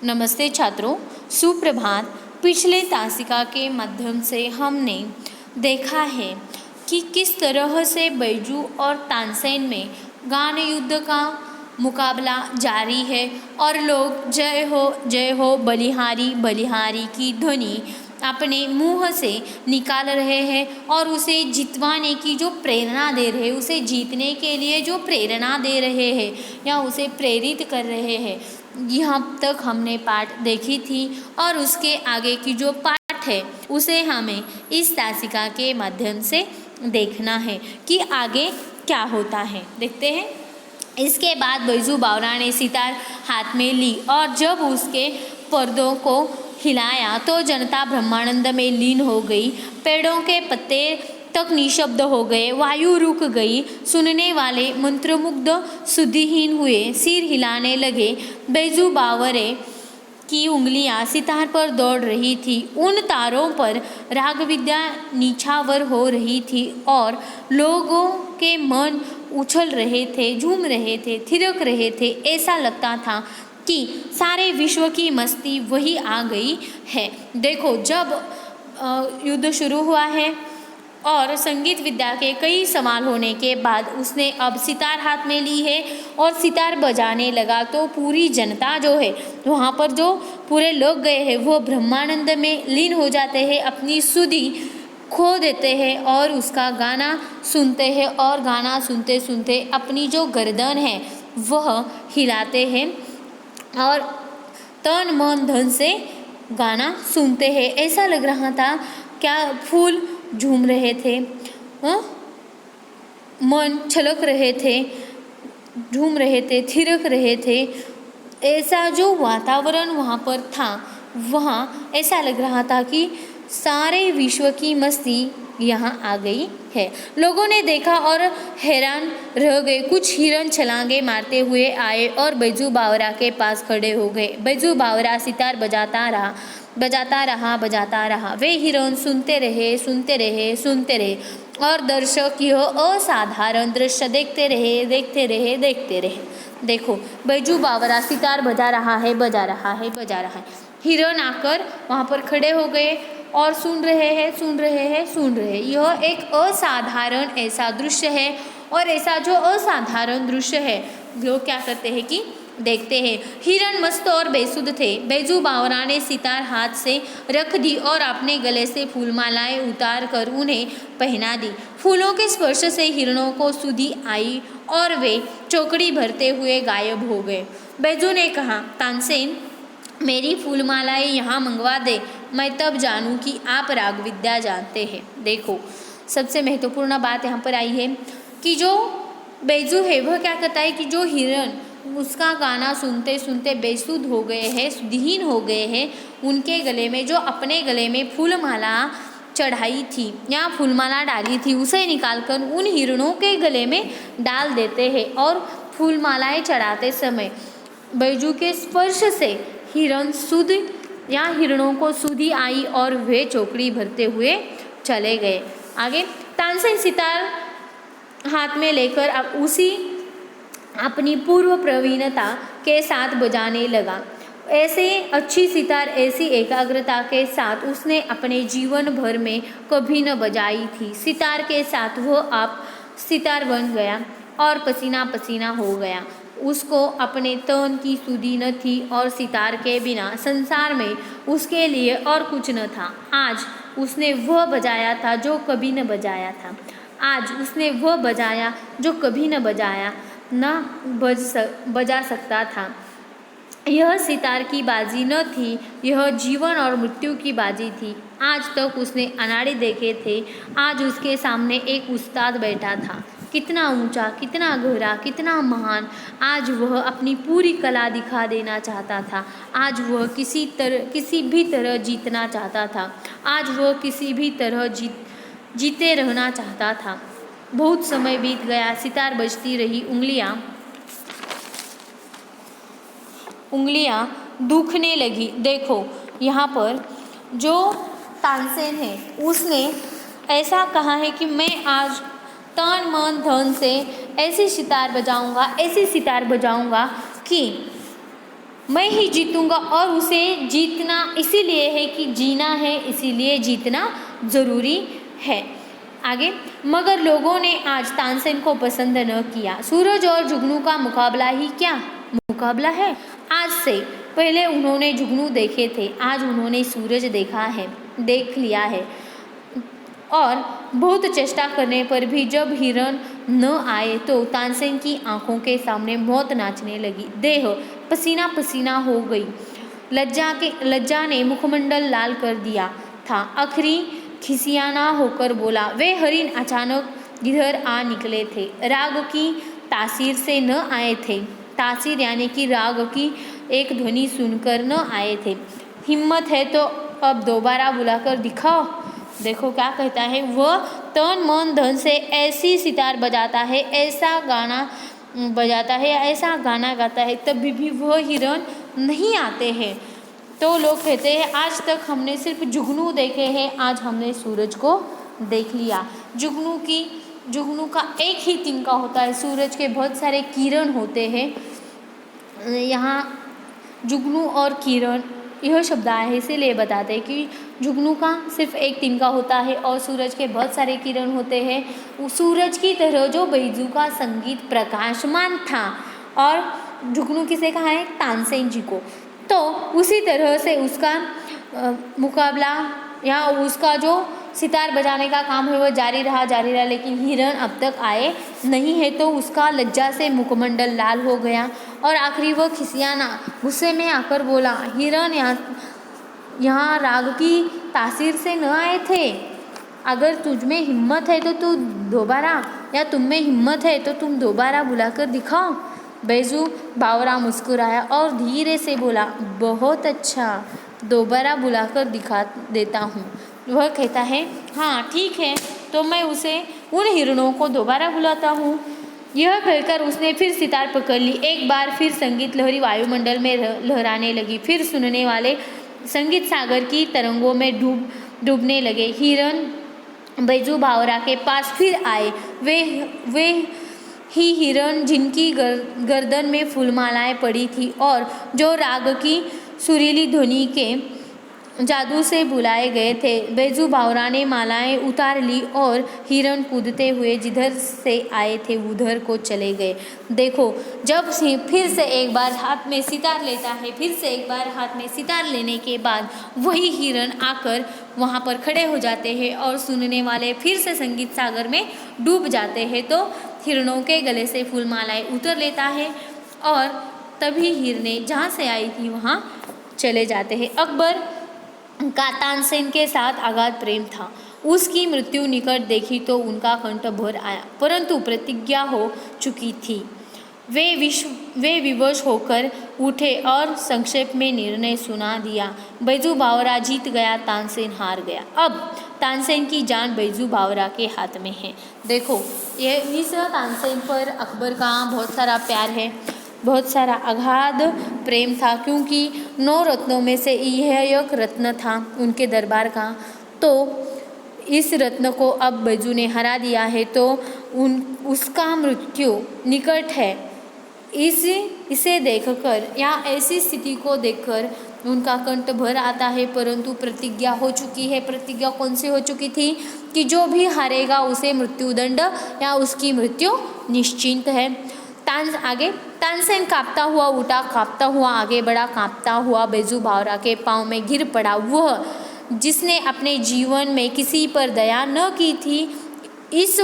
नमस्ते छात्रों, सुप्रभात। पिछले तासिका के माध्यम से हमने देखा है कि किस तरह से बैजू और तानसेन में गान युद्ध का मुकाबला जारी है और लोग जय हो बलिहारी बलिहारी की ध्वनि अपने मुंह से निकाल रहे हैं और उसे जितवाने की जो प्रेरणा दे रहे हैं, उसे जीतने के लिए जो प्रेरणा दे रहे हैं या उसे प्रेरित कर रहे हैं। यहाँ तक हमने पाठ देखी थी और उसके आगे की जो पाठ है उसे हमें इस तासिका के माध्यम से देखना है कि आगे क्या होता है। देखते हैं। इसके बाद बैजू बावरा ने सितार हाथ में ली और जब उसके पर्दों को हिलाया तो जनता ब्रह्मानंद में लीन हो गई। पेड़ों के पत्ते तक निशब्द हो गए, वायु रुक गई, सुनने वाले मंत्रमुग्ध सुधिहीन हुए, सिर हिलाने लगे। बैजू बावरे की उंगलियां सितार पर दौड़ रही थी, उन तारों पर रागविद्या निछावर हो रही थी और लोगों के मन उछल रहे थे, झूम रहे थे, थिरक रहे थे। ऐसा लगता था कि सारे विश्व की मस्ती वही आ गई है। देखो, जब युद्ध शुरू हुआ है और संगीत विद्या के कई सवाल होने के बाद उसने अब सितार हाथ में ली है और सितार बजाने लगा तो पूरी जनता जो है, वहाँ पर जो पूरे लोग गए हैं वो ब्रह्मानंद में लीन हो जाते हैं, अपनी सुधि खो देते हैं और उसका गाना सुनते हैं और गाना सुनते सुनते अपनी जो गर्दन है वह हिलाते हैं और तन मन धन से गाना सुनते हैं। ऐसा लग रहा था क्या फूल झूम रहे थे, मन छलक रहे थे, झूम रहे थे, थिरक रहे थे। ऐसा जो वातावरण वहाँ पर था, वहाँ ऐसा लग रहा था कि सारे विश्व की मस्ती यहाँ आ गई है। लोगों ने देखा और हैरान रह गए। कुछ हिरन छलांगे मारते हुए आए और बैजू बावरा के पास खड़े हो गए। बैजू बावरा सितार बजाता रहा। वे हिरन सुनते रहे और दर्शक यह असाधारण दृश्य देखते रहे। देखो, बैजू बावरा सितार बजा रहा है। हिरन आकर वहाँ पर खड़े हो गए और सुन रहे। यह एक असाधारण ऐसा दृश्य है और ऐसा जो असाधारण दृश्य है लोग क्या करते हैं कि देखते हैं। हिरन मस्त और बेसुध थे। बैजू बावरा ने सितार हाथ से रख दी और अपने गले से फूलमालाएं उतार कर उन्हें पहना दी। फूलों के स्पर्श से हिरणों को सुधि आई और वे चौकड़ी भरते हुए गायब हो गए। बैजू ने कहा, तानसेन, मेरी फूलमालाएं यहाँ मंगवा दे, मैं तब जानूं कि आप राग विद्या जानते हैं। देखो, सबसे महत्वपूर्ण बात यहाँ पर आई है कि जो बैजू है वह क्या कहता है कि जो हिरन उसका गाना सुनते सुनते बेसुध हो गए हैं, सुधिहीन हो गए हैं, उनके गले में जो अपने गले में फूलमाला चढ़ाई थी या फूलमाला डाली थी उसे निकालकर उन हिरणों के गले में डाल देते हैं और फूलमालाएं चढ़ाते समय बैजू के स्पर्श से हिरण सुध या हिरणों को सुधि आई और वे चौकड़ी भरते हुए चले गए। आगे तानसेन सितार हाथ में लेकर अब उसी अपनी पूर्व प्रवीणता के साथ बजाने लगा। ऐसे अच्छी सितार, ऐसी एकाग्रता के साथ उसने अपने जीवन भर में कभी न बजाई थी। सितार के साथ वो आप सितार बन गया और पसीना पसीना हो गया। उसको अपने तन की सुधि न थी और सितार के बिना संसार में उसके लिए और कुछ न था। आज उसने वह बजाया था जो कभी न बजाया था। आज उसने वह बजाया जो कभी न बजा सकता था। यह सितार की बाजी न थी, यह जीवन और मृत्यु की बाजी थी। आज तक उसने अनाड़ी देखे थे, आज उसके सामने एक उस्ताद बैठा था। कितना ऊंचा, कितना गहरा, कितना महान। आज वह अपनी पूरी कला दिखा देना चाहता था। आज वह किसी भी तरह जीतना चाहता था। आज वह किसी भी तरह जीते रहना चाहता था। बहुत समय बीत गया, सितार बजती रही, उंगलियां दुखने लगी। देखो, यहाँ पर जो तानसेन है उसने ऐसा कहा है कि मैं आज तन मन धन से ऐसी सितार बजाऊंगा कि मैं ही जीतूंगा और उसे जीतना इसीलिए है कि जीना है, इसीलिए जीतना ज़रूरी है। आगे, मगर लोगों ने आज तानसेन को पसंद न किया। सूरज और जुगनू का मुकाबला ही क्या मुकाबला है। आज से पहले उन्होंने जुगनू देखे थे, आज उन्होंने सूरज देख लिया है। और बहुत चेष्टा करने पर भी जब हिरण न आए तो तानसेन की आंखों के सामने मौत नाचने लगी। देह पसीना पसीना हो गई। लज्जा ने मुखमंडल लाल कर दिया था। आखिरी खिसियाना होकर बोला, वे हरिण अचानक इधर आ निकले थे, राग की तासीर से न आए थे। तासीर यानी कि राग की एक ध्वनि सुनकर न आए थे। हिम्मत है तो अब दोबारा बुलाकर दिखाओ। देखो क्या कहता है, वह तन मन धन से ऐसी सितार बजाता है, ऐसा गाना बजाता है, ऐसा गाना गाता है, तभी भी वह हिरण नहीं आते हैं। तो लोग कहते हैं आज तक हमने सिर्फ जुगनू देखे हैं, आज हमने सूरज को देख लिया। जुगनू का एक ही तिनका होता है, सूरज के बहुत सारे किरण होते हैं। यहाँ जुगनू और किरण यह शब्द आए हैं, इसीलिए बताते हैं कि जुगनू का सिर्फ एक तिनका होता है और सूरज के बहुत सारे किरण होते हैं। सूरज की तरह जो बैजू का संगीत प्रकाशमान था, और जुगनू किसे कहा है, तानसेन जी को। तो उसी तरह से उसका मुकाबला या उसका जो सितार बजाने का काम है वह जारी रहा, लेकिन हिरण अब तक आए नहीं है। तो उसका लज्जा से मुखमंडल लाल हो गया और आखिरी वह खिसियाना गुस्से में आकर बोला, हिरण यहाँ राग की तासीर से न आए थे। अगर तुझ में हिम्मत है तो तू दोबारा, या तुम में हिम्मत है तो तुम दोबारा बुलाकर दिखाओ। बैजू बावरा मुस्कुराया और धीरे से बोला, बहुत अच्छा, दोबारा बुलाकर दिखा देता हूँ। वह कहता है, हाँ ठीक है, तो मैं उसे उन हिरणों को दोबारा बुलाता हूँ। यह कहकर उसने फिर सितार पकड़ ली। एक बार फिर संगीत लहरी वायुमंडल में लहराने लगी। फिर सुनने वाले संगीत सागर की तरंगों में डूबने लगे। हिरण बैजू बावरा के पास फिर आए। वे ही हिरण जिनकी गर्दन में फूलमालाएं पड़ी थी और जो राग की सुरीली ध्वनि के जादू से बुलाए गए थे। बैजू बावरा ने मालाएं उतार ली और हिरण कूदते हुए जिधर से आए थे उधर को चले गए। देखो, जब फिर से एक बार हाथ में सितार लेता है, फिर से एक बार हाथ में सितार लेने के बाद वही हिरण आकर वहाँ पर खड़े हो जाते हैं और सुनने वाले फिर से संगीत सागर में डूब जाते हैं। तो हिरणों के गले से फूलमालाएं उतर लेता है और तभी हिरने जहाँ से आई थी वहाँ चले जाते हैं। अकबर का तानसेन के साथ अगाध प्रेम था। उसकी मृत्यु निकट देखी तो उनका कंठ भर आया, परंतु प्रतिज्ञा हो चुकी थी। वे विवश होकर उठे और संक्षेप में निर्णय सुना दिया। बैजू बावरा जीत गया, तानसेन हार गया। अब तानसेन की जान बैजू बावरा के हाथ में है। देखो, ये इस तानसेन पर अकबर का बहुत सारा प्यार है, बहुत सारा अगाध प्रेम था, क्योंकि 9 रत्नों में से यह एक रत्न था उनके दरबार का। तो इस रत्न को अब बैजू ने हरा दिया है, तो उसका मृत्यु निकट है। इसे देखकर या ऐसी स्थिति को देखकर उनका कंठ भर आता है, परंतु प्रतिज्ञा हो चुकी है। प्रतिज्ञा कौन सी हो चुकी थी कि जो भी हारेगा उसे मृत्युदंड या उसकी मृत्यु निश्चिंत है। तानसेन कांपता हुआ उठा, कांपता हुआ आगे बढ़ा, कांपता हुआ बैजू बावरा के पाँव में गिर पड़ा। वह जिसने अपने जीवन में किसी पर दया न की थी, इस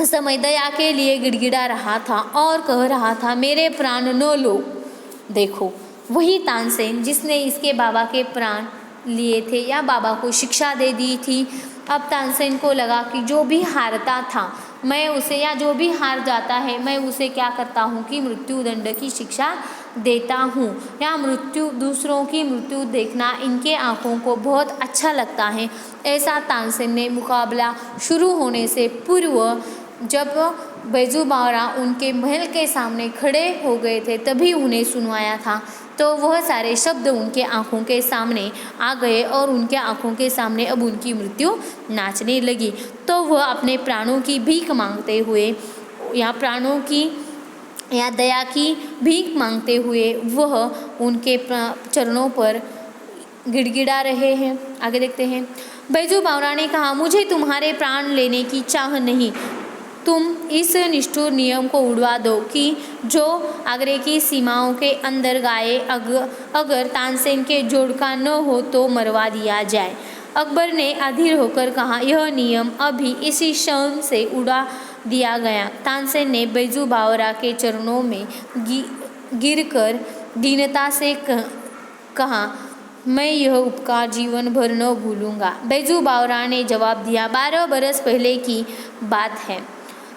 समय दया के लिए गिड़गिड़ा रहा था और कह रहा था, मेरे प्राण न लो। देखो, वही तानसेन जिसने इसके बाबा के प्राण लिए थे या बाबा को शिक्षा दे दी थी। अब तानसेन को लगा कि जो भी हारता था मैं उसे, या जो भी हार जाता है मैं उसे क्या करता हूँ कि मृत्युदंड की शिक्षा देता हूँ, या दूसरों की मृत्यु देखना इनके आँखों को बहुत अच्छा लगता है। ऐसा तानसेन ने मुकाबला शुरू होने से पूर्व, जब बैजू बावरा उनके महल के सामने खड़े हो गए थे तभी उन्हें सुनवाया था। तो वह सारे शब्द उनके आँखों के सामने आ गए और उनके आँखों के सामने अब उनकी मृत्यु नाचने लगी। तो वह अपने प्राणों की भीख मांगते हुए या प्राणों की या दया की भीख मांगते हुए वह उनके चरणों पर गिड़गिड़ा रहे हैं। आगे देखते हैं। बैजू बावरा ने कहा, मुझे तुम्हारे प्राण लेने की चाह नहीं, तुम इस निष्ठुर नियम को उड़वा दो कि जो आगरे की सीमाओं के अंदर गाये अगर तानसेन के जोड़का न हो तो मरवा दिया जाए। अकबर ने अधीर होकर कहा, यह नियम अभी इसी क्षण से उड़ा दिया गया। तानसेन ने बैजू बावरा के चरणों में गिरकर दीनता से कहा, मैं यह उपकार जीवन भर न भूलूंगा। बैजू बावरा ने जवाब दिया, 12 बरस पहले की बात है,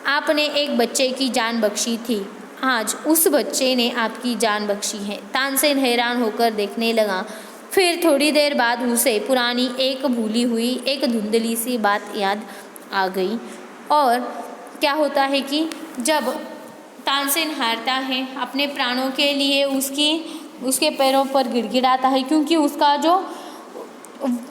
आपने एक बच्चे की जान बख्शी थी, आज उस बच्चे ने आपकी जान बख्शी है। तानसेन हैरान होकर देखने लगा। फिर थोड़ी देर बाद उसे पुरानी एक भूली हुई एक धुंधली सी बात याद आ गई। और क्या होता है कि जब तानसेन हारता है अपने प्राणों के लिए उसके पैरों पर गिड़गिड़ाता है, क्योंकि उसका जो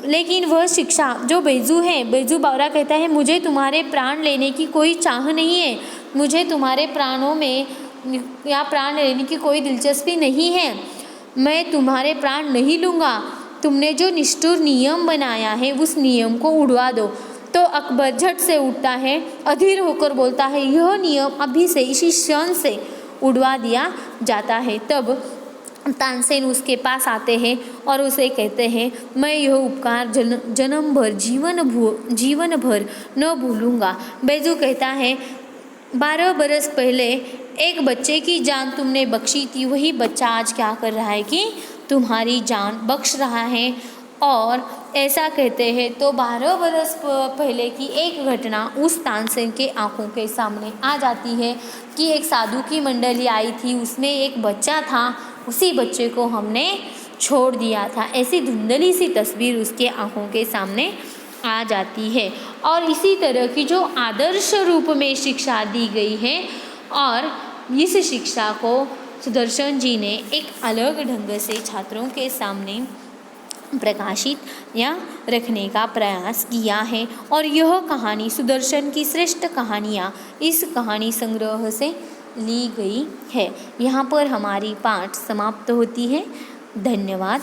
लेकिन वह शिक्षा जो बैजू है, बैजू बावरा कहता है, मुझे तुम्हारे प्राण लेने की कोई चाह नहीं है, मुझे तुम्हारे प्राणों में या प्राण लेने की कोई दिलचस्पी नहीं है, मैं तुम्हारे प्राण नहीं लूँगा, तुमने जो निष्ठुर नियम बनाया है उस नियम को उड़वा दो। तो अकबर झट से उठता है, अधीर होकर बोलता है, यह नियम अभी से इसी क्षण से उड़वा दिया जाता है। तब तानसेन उसके पास आते हैं और उसे कहते हैं, मैं यह उपकार जन्म भर जीवन भर न भूलूंगा। बैजू कहता है, 12 बरस पहले एक बच्चे की जान तुमने बख्शी थी, वही बच्चा आज क्या कर रहा है कि तुम्हारी जान बख्श रहा है। और ऐसा कहते हैं तो 12 बरस पहले की एक घटना उस तानसेन के आंखों के सामने आ जाती है कि एक साधु की मंडली आई थी, उसमें एक बच्चा था, उसी बच्चे को हमने छोड़ दिया था। ऐसी धुंधली सी तस्वीर उसके आंखों के सामने आ जाती है। और इसी तरह की जो आदर्श रूप में शिक्षा दी गई है, और इस शिक्षा को सुदर्शन जी ने एक अलग ढंग से छात्रों के सामने प्रकाशित या रखने का प्रयास किया है। और यह कहानी सुदर्शन की श्रेष्ठ कहानियाँ इस कहानी संग्रह से ली गई है। यहाँ पर हमारी पाठ समाप्त होती है। धन्यवाद।